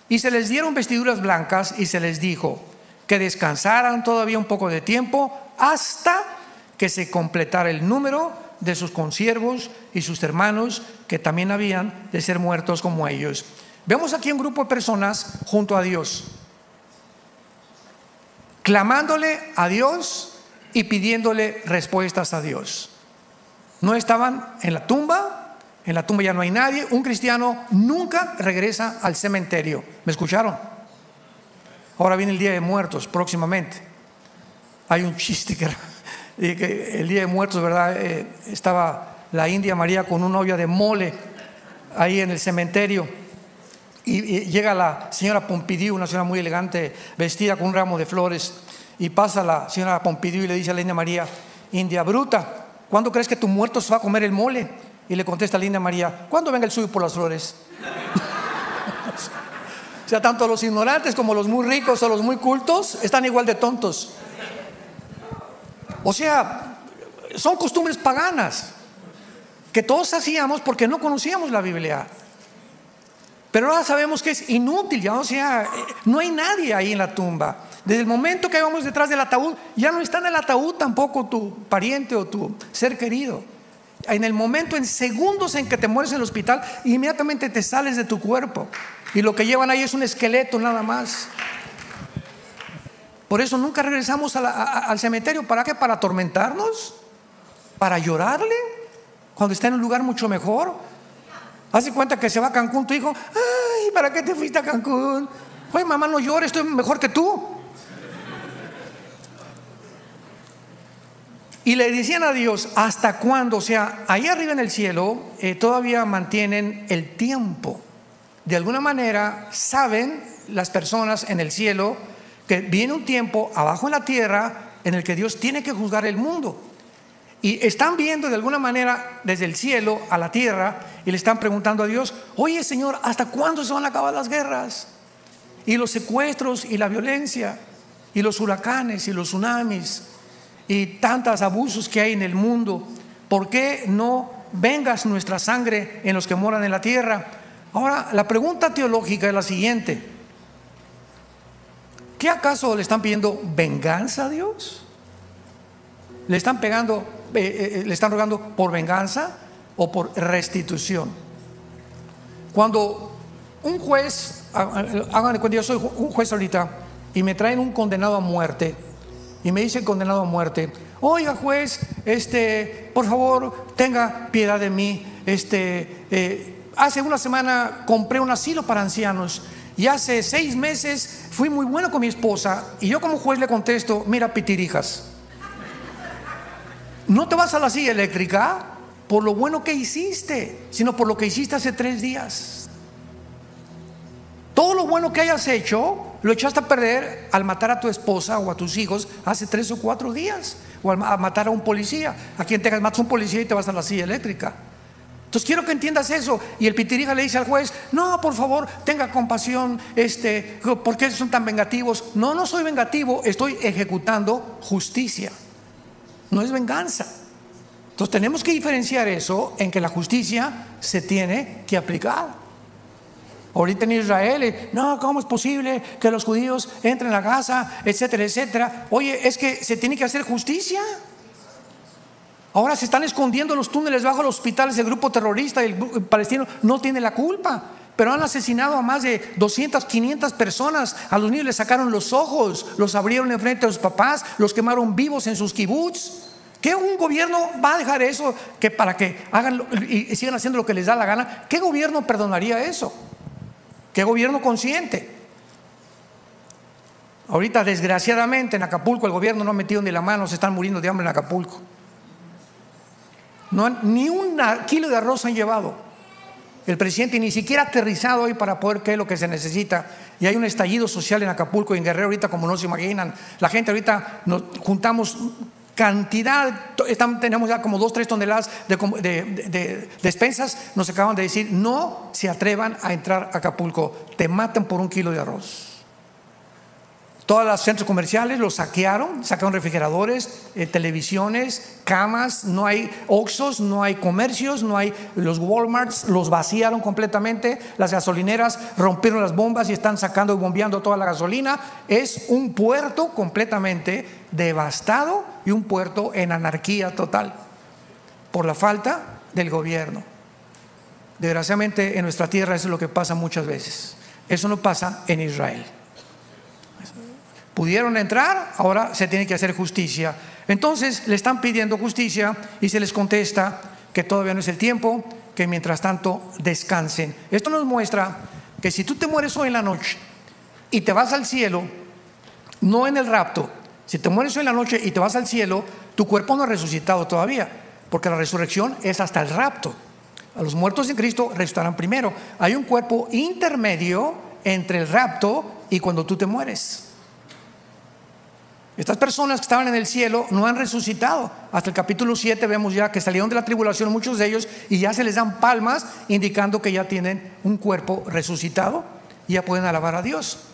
Y se les dieron vestiduras blancas y se les dijo que descansaran todavía un poco de tiempo hasta que se completara el número de sus consiervos y sus hermanos, que también habían de ser muertos como ellos. Vemos aquí un grupo de personas junto a Dios, clamándole a Dios y pidiéndole respuestas a Dios. No estaban en la tumba ya no hay nadie. Un cristiano nunca regresa al cementerio. ¿Me escucharon? Ahora viene el Día de Muertos próximamente. Hay un chiste que el Día de Muertos, ¿verdad? Estaba la India María con una olla de mole ahí en el cementerio, y llega la señora Pompidou, una señora muy elegante, vestida con un ramo de flores, y pasa la señora Pompidou y le dice a la India María: India bruta, ¿cuándo crees que tu muerto se va a comer el mole? Y le contesta la India María: ¿cuándo venga el suyo por las flores? O sea, tanto los ignorantes como los muy ricos o los muy cultos están igual de tontos. O sea, son costumbres paganas que todos hacíamos porque no conocíamos la Biblia. Pero ahora sabemos que es inútil, ya, o sea, no hay nadie ahí en la tumba. Desde el momento que vamos detrás del ataúd, ya no está en el ataúd tampoco tu pariente o tu ser querido. En el momento, en segundos en que te mueres en el hospital, inmediatamente te sales de tu cuerpo, y lo que llevan ahí es un esqueleto nada más. Por eso nunca regresamos al cementerio. ¿Para qué? ¿Para atormentarnos? ¿Para llorarle cuando está en un lugar mucho mejor? Hace cuenta que se va a Cancún tu hijo: ay, ¿para qué te fuiste a Cancún? Oye, mamá, no llores, estoy mejor que tú. Y le decían a Dios, ¿hasta cuándo? O sea, ahí arriba en el cielo todavía mantienen el tiempo. De alguna manera saben las personas en el cielo que viene un tiempo abajo en la tierra en el que Dios tiene que juzgar el mundo. Y están viendo de alguna manera desde el cielo a la tierra y le están preguntando a Dios, oye Señor, ¿hasta cuándo se van a acabar las guerras? Y los secuestros y la violencia y los huracanes y los tsunamis y tantos abusos que hay en el mundo. ¿Por qué no vengas nuestra sangre en los que moran en la tierra? Ahora, la pregunta teológica es la siguiente: ¿qué acaso le están pidiendo venganza a Dios? ¿Le están rogando por venganza o por restitución? Cuando un juez, hagan de cuenta, yo soy un juez ahorita y me traen un condenado a muerte y me dice el condenado a muerte, oiga juez, por favor tenga piedad de mí, hace una semana compré un asilo para ancianos y hace 6 meses fui muy bueno con mi esposa, y yo como juez le contesto, mira pitirijas, no te vas a la silla eléctrica por lo bueno que hiciste, sino por lo que hiciste hace 3 días. Todo lo bueno que hayas hecho lo echaste a perder al matar a tu esposa o a tus hijos hace 3 o 4 días, o al matar a un policía. A quien te matas a un policía y te vas a la silla eléctrica. Entonces quiero que entiendas eso. Y el pitirija le dice al juez, no, por favor, tenga compasión, ¿por qué son tan vengativos? No, no soy vengativo, estoy ejecutando justicia, no es venganza. Entonces tenemos que diferenciar eso en que la justicia se tiene que aplicar. Ahorita en Israel, no, ¿cómo es posible que los judíos entren a Gaza, etcétera, etcétera? Oye, es que se tiene que hacer justicia. Ahora se están escondiendo los túneles bajo los hospitales del grupo terrorista, y el palestino no tiene la culpa, pero han asesinado a más de 200, 500 personas. A los niños les sacaron los ojos, los abrieron enfrente de sus papás, los quemaron vivos en sus kibbutz. ¿Qué un gobierno va a dejar eso que para que hagan y sigan haciendo lo que les da la gana? ¿Qué gobierno perdonaría eso? ¿Qué gobierno consciente? Ahorita desgraciadamente en Acapulco el gobierno no ha metido ni la mano, se están muriendo de hambre en Acapulco. Ni un kilo de arroz han llevado. El presidente ni siquiera ha aterrizado hoy para poder qué es lo que se necesita. Y hay un estallido social en Acapulco y en Guerrero ahorita como no se imaginan. La gente ahorita nos juntamos cantidad, tenemos ya como 2-3 toneladas de despensas. Nos acaban de decir, no se atrevan a entrar a Acapulco, te matan por 1 kilo de arroz. Todos los centros comerciales los saquearon refrigeradores, televisiones, camas, no hay Oxxos, no hay comercios, no hay los Walmarts, los vaciaron completamente. Las gasolineras rompieron las bombas y están sacando y bombeando toda la gasolina. Es un puerto completamente devastado y un puerto en anarquía total por la falta del gobierno. Desgraciadamente en nuestra tierra eso es lo que pasa muchas veces. Eso no pasa en Israel. Pudieron entrar, ahora se tiene que hacer justicia. Entonces le están pidiendo justicia y se les contesta que todavía no es el tiempo, que mientras tanto descansen. Esto nos muestra que si tú te mueres hoy en la noche y te vas al cielo, no en el rapto, si te mueres hoy en la noche y te vas al cielo, tu cuerpo no ha resucitado todavía, porque la resurrección es hasta el rapto. A los muertos en Cristo resucitarán primero. Hay un cuerpo intermedio entre el rapto y cuando tú te mueres. Estas personas que estaban en el cielo no han resucitado. Hasta el capítulo 7 vemos ya que salieron de la tribulación muchos de ellos y ya se les dan palmas indicando que ya tienen un cuerpo resucitado y ya pueden alabar a Dios.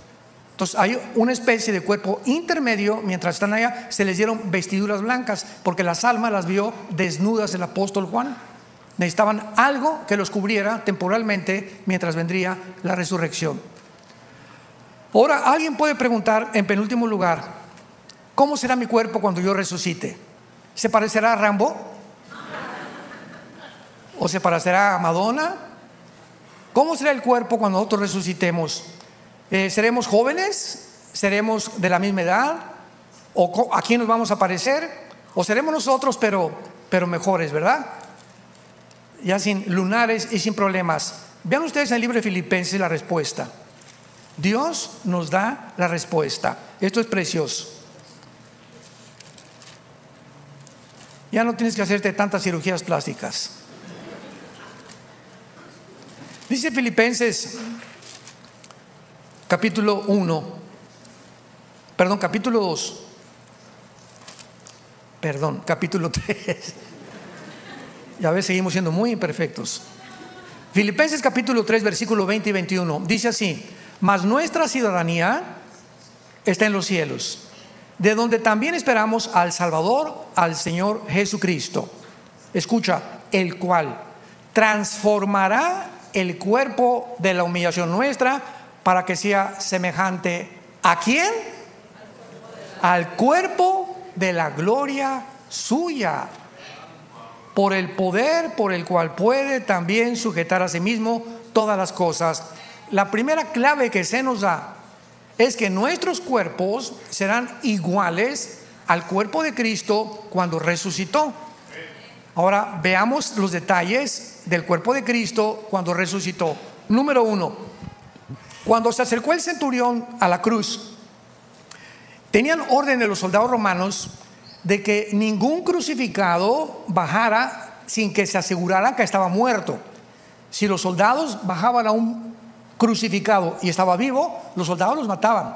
Entonces hay una especie de cuerpo intermedio. Mientras están allá se les dieron vestiduras blancas porque las almas las vio desnudas el apóstol Juan. Necesitaban algo que los cubriera temporalmente mientras vendría la resurrección. Ahora alguien puede preguntar en penúltimo lugar, ¿cómo será mi cuerpo cuando yo resucite? ¿Se parecerá a Rambo? ¿O se parecerá a Madonna? ¿Cómo será el cuerpo cuando nosotros resucitemos? ¿Seremos jóvenes? ¿Seremos de la misma edad? ¿O a quién nos vamos a parecer? ¿O seremos nosotros pero mejores, verdad? Ya sin lunares y sin problemas. Vean ustedes en el libro de Filipenses la respuesta. Dios nos da la respuesta. Esto es precioso. Ya no tienes que hacerte tantas cirugías plásticas. Dice Filipenses capítulo 2, capítulo 3. Ya ves, seguimos siendo muy imperfectos. Filipenses capítulo 3, versículo 20 y 21. Dice así: mas nuestra ciudadanía está en los cielos, de donde también esperamos al Salvador, al Señor Jesucristo. Escucha, el cual transformará el cuerpo de la humillación nuestra para que sea semejante ¿a quién? Al cuerpo de la gloria suya, por el poder por el cual puede también sujetar a sí mismo todas las cosas. La primera clave que se nos da es que nuestros cuerpos serán iguales al cuerpo de Cristo cuando resucitó. Ahora veamos los detalles del cuerpo de Cristo cuando resucitó. Número 1, cuando se acercó el centurión a la cruz, tenían orden de los soldados romanos de que ningún crucificado bajara sin que se asegurara que estaba muerto. Si los soldados bajaban a un crucificado y estaba vivo, los soldados los mataban.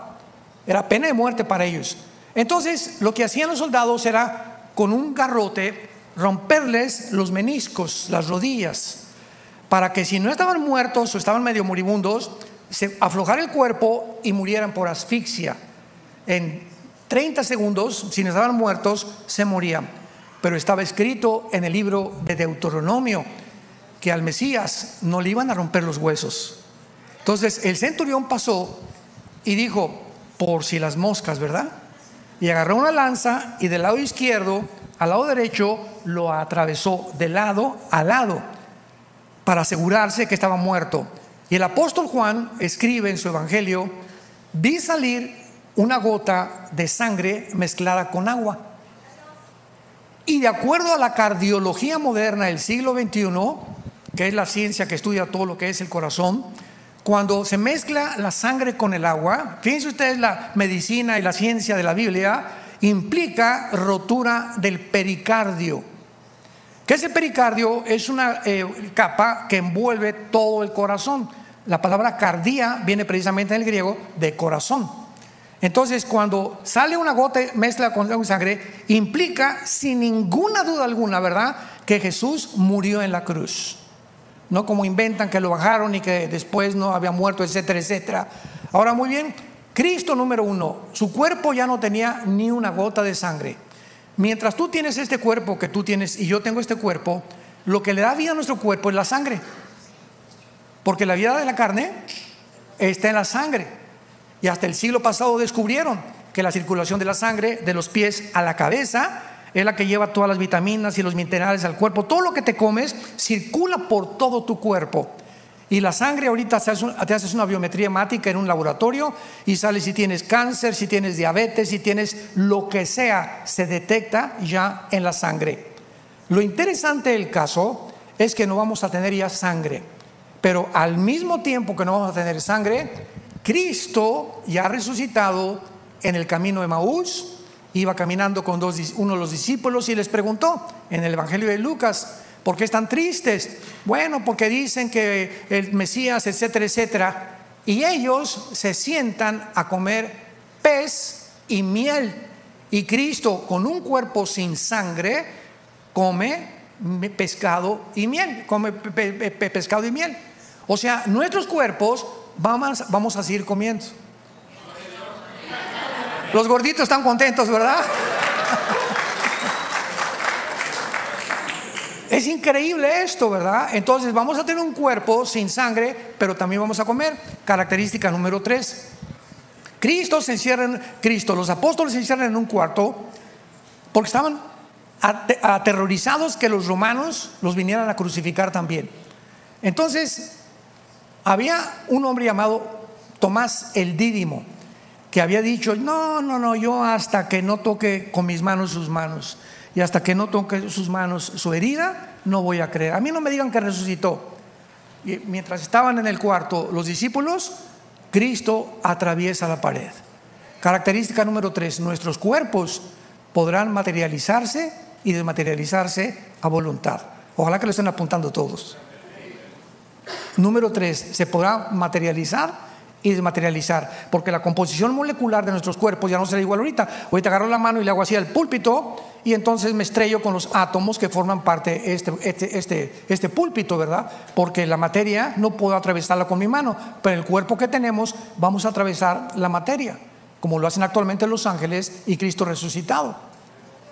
Era pena de muerte para ellos. Entonces lo que hacían los soldados era con un garrote romperles los meniscos, las rodillas, para que si no estaban muertos o estaban medio moribundos, se aflojara el cuerpo y murieran por asfixia. En 30 segundos, si no estaban muertos, se morían. Pero estaba escrito en el libro de Deuteronomio que al Mesías no le iban a romper los huesos. Entonces el centurión pasó y dijo: por si las moscas, ¿verdad? Y agarró una lanza y del lado izquierdo al lado derecho lo atravesó de lado a lado para asegurarse que estaba muerto. Y el apóstol Juan escribe en su evangelio: vi salir una gota de sangre mezclada con agua. Y de acuerdo a la cardiología moderna del siglo XXI, que es la ciencia que estudia todo lo que es el corazón, cuando se mezcla la sangre con el agua, fíjense ustedes, la medicina y la ciencia de la Biblia implica rotura del pericardio. ¿Qué es el pericardio? Es una capa que envuelve todo el corazón. La palabra cardía viene precisamente en el griego de corazón. Entonces cuando sale una gota mezcla con sangre, implica sin ninguna duda alguna, ¿verdad?, que Jesús murió en la cruz. No como inventan que lo bajaron y que después no había muerto, etcétera, etcétera. Ahora, muy bien, Cristo, número 1, su cuerpo ya no tenía ni una gota de sangre. Mientras tú tienes este cuerpo que tú tienes y yo tengo este cuerpo, lo que le da vida a nuestro cuerpo es la sangre, porque la vida de la carne está en la sangre. Y hasta el siglo pasado descubrieron que la circulación de la sangre de los pies a la cabeza es la que lleva todas las vitaminas y los minerales al cuerpo. Todo lo que te comes circula por todo tu cuerpo. Y la sangre ahorita te haces una biometría hemática en un laboratorio y sale si tienes cáncer, si tienes diabetes, si tienes lo que sea, se detecta ya en la sangre. Lo interesante del caso es que no vamos a tener ya sangre, pero al mismo tiempo que no vamos a tener sangre, Cristo ya resucitado en el camino de Emaús iba caminando con uno de los discípulos y les preguntó en el evangelio de Lucas: ¿por qué están tristes? Bueno, porque dicen que el Mesías, etcétera, etcétera. Y ellos se sientan a comer pez y miel. Y Cristo, con un cuerpo sin sangre, come pescado y miel. Come pescado y miel. O sea, nuestros cuerpos vamos a seguir comiendo. Los gorditos están contentos, ¿verdad? Es increíble esto, ¿verdad? Entonces vamos a tener un cuerpo sin sangre, pero también vamos a comer. Característica número 3. Los apóstoles se encierran en un cuarto porque estaban aterrorizados que los romanos los vinieran a crucificar también. Entonces había un hombre llamado Tomás el Dídimo, que había dicho: no, yo hasta que no toque con mis manos sus manos y hasta que no toque sus manos su herida, no voy a creer. A mí no me digan que resucitó. Y mientras estaban en el cuarto los discípulos, Cristo atraviesa la pared. Característica número 3, nuestros cuerpos podrán materializarse y desmaterializarse a voluntad. Ojalá que lo estén apuntando todos. Número 3, se podrá materializar y desmaterializar, porque la composición molecular de nuestros cuerpos ya no será igual ahorita. Ahorita agarro la mano y le hago así al púlpito y entonces me estrello con los átomos que forman parte de este púlpito, ¿verdad? Porque la materia no puedo atravesarla con mi mano, pero el cuerpo que tenemos vamos a atravesar la materia, como lo hacen actualmente los ángeles y Cristo resucitado.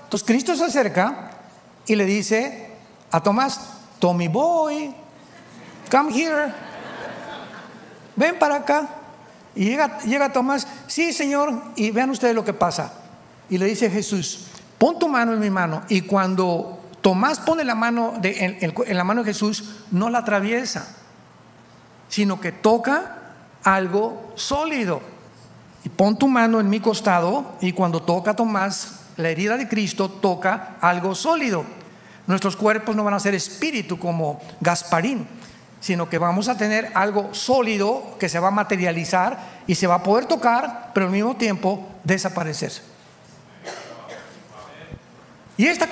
Entonces Cristo se acerca y le dice a Tomás: Tommy boy, come here, ven para acá. Y llega Tomás: sí, Señor. Y vean ustedes lo que pasa. Y le dice Jesús: pon tu mano en mi mano. Y cuando Tomás pone la mano en la mano de Jesús, no la atraviesa, sino que toca algo sólido. Y pon tu mano en mi costado. Y cuando toca Tomás la herida de Cristo, toca algo sólido. Nuestros cuerpos no van a ser espíritu como Gasparín, sino que vamos a tener algo sólido que se va a materializar y se va a poder tocar, pero al mismo tiempo desaparecer. Y estas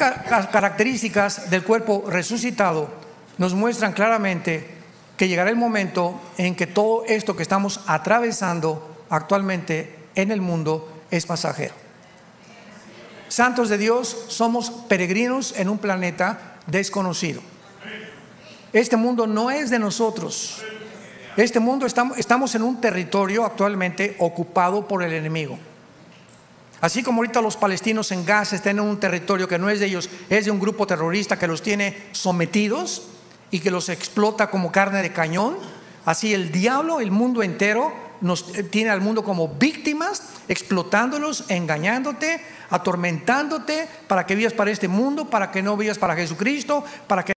características del cuerpo resucitado nos muestran claramente que llegará el momento en que todo esto que estamos atravesando actualmente en el mundo es pasajero. Santos de Dios, somos peregrinos en un planeta desconocido. Este mundo no es de nosotros. Este mundo, estamos en un territorio actualmente ocupado por el enemigo. Así como ahorita los palestinos en Gaza están en un territorio que no es de ellos, es de un grupo terrorista que los tiene sometidos y que los explota como carne de cañón. Así el diablo, el mundo entero, nos tiene al mundo como víctimas, explotándolos, engañándote, atormentándote para que vivas para este mundo, para que no vivas para Jesucristo, para que